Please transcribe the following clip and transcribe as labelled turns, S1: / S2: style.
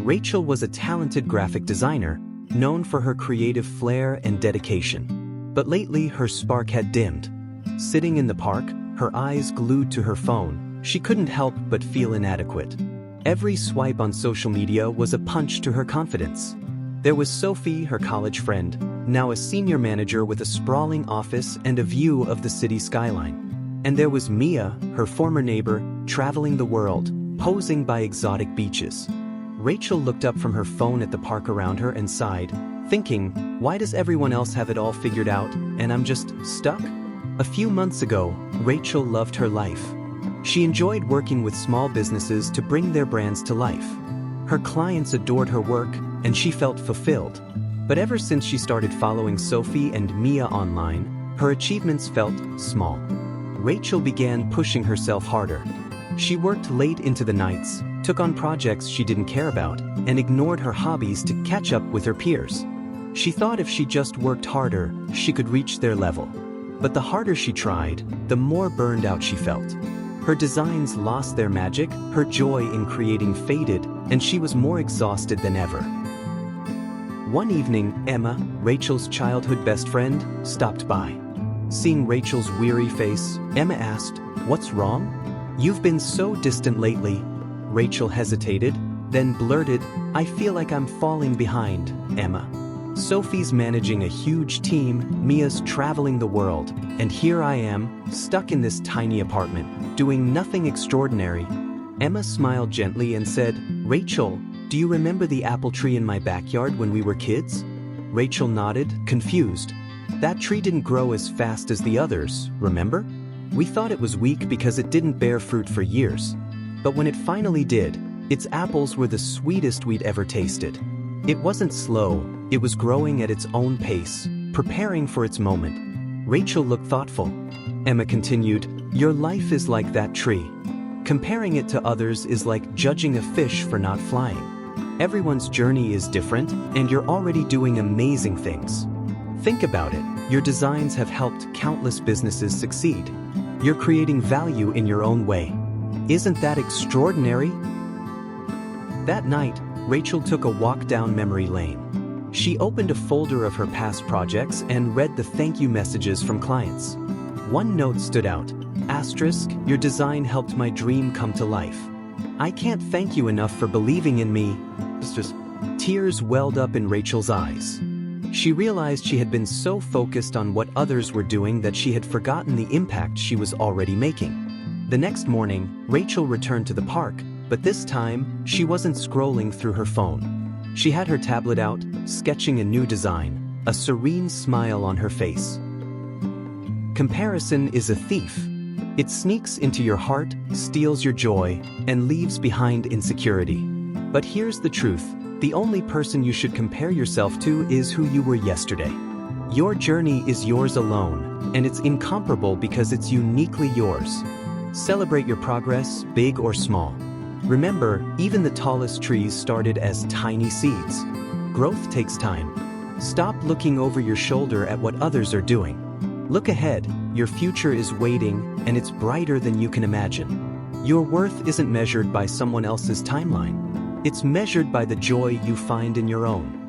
S1: Rachel was a talented graphic designer, known for her creative flair and dedication. But lately her spark had dimmed. Sitting in the park, her eyes glued to her phone, she couldn't help but feel inadequate. Every swipe on social media was a punch to her confidence. There was Sophie, her college friend, now a senior manager with a sprawling office and a view of the city skyline. And there was Mia, her former neighbor, traveling the world, posing by exotic beaches. Rachel looked up from her phone at the park around her and sighed, thinking, why does everyone else have it all figured out, and I'm just stuck? A few months ago, Rachel loved her life. She enjoyed working with small businesses to bring their brands to life. Her clients adored her work, and she felt fulfilled. But ever since she started following Sophie and Mia online, her achievements felt small. Rachel began pushing herself harder. She worked late into the nights, took on projects she didn't care about, and ignored her hobbies to catch up with her peers. She thought if she just worked harder, she could reach their level. But the harder she tried, the more burned out she felt. Her designs lost their magic, her joy in creating faded, and she was more exhausted than ever. One evening, Emma, Rachel's childhood best friend, stopped by. Seeing Rachel's weary face, Emma asked, "What's wrong? You've been so distant lately." Rachel hesitated, then blurted, "I feel like I'm falling behind, Emma. Sophie's managing a huge team, Mia's traveling the world, and here I am, stuck in this tiny apartment, doing nothing extraordinary." Emma smiled gently and said, "Rachel, do you remember the apple tree in my backyard when we were kids?" Rachel nodded, confused. "That tree didn't grow as fast as the others, remember? We thought it was weak because it didn't bear fruit for years. But when it finally did, its apples were the sweetest we'd ever tasted. It wasn't slow, it was growing at its own pace, preparing for its moment." Rachel looked thoughtful. Emma continued, "Your life is like that tree. Comparing it to others is like judging a fish for not flying. Everyone's journey is different, and you're already doing amazing things. Think about it, your designs have helped countless businesses succeed. You're creating value in your own way. Isn't that extraordinary?" That night, Rachel took a walk down memory lane. She opened a folder of her past projects and read the thank you messages from clients. One note stood out, *, your design helped my dream come to life. I can't thank you enough for believing in me. Tears welled up in Rachel's eyes. She realized she had been so focused on what others were doing that she had forgotten the impact she was already making. The next morning, Rachel returned to the park, but this time, she wasn't scrolling through her phone. She had her tablet out, sketching a new design, a serene smile on her face. Comparison is a thief. It sneaks into your heart, steals your joy, and leaves behind insecurity. But here's the truth, the only person you should compare yourself to is who you were yesterday. Your journey is yours alone, and it's incomparable because it's uniquely yours. Celebrate your progress, big or small. Remember, even the tallest trees started as tiny seeds. Growth takes time. Stop looking over your shoulder at what others are doing. Look ahead, your future is waiting, and it's brighter than you can imagine. Your worth isn't measured by someone else's timeline. It's measured by the joy you find in your own.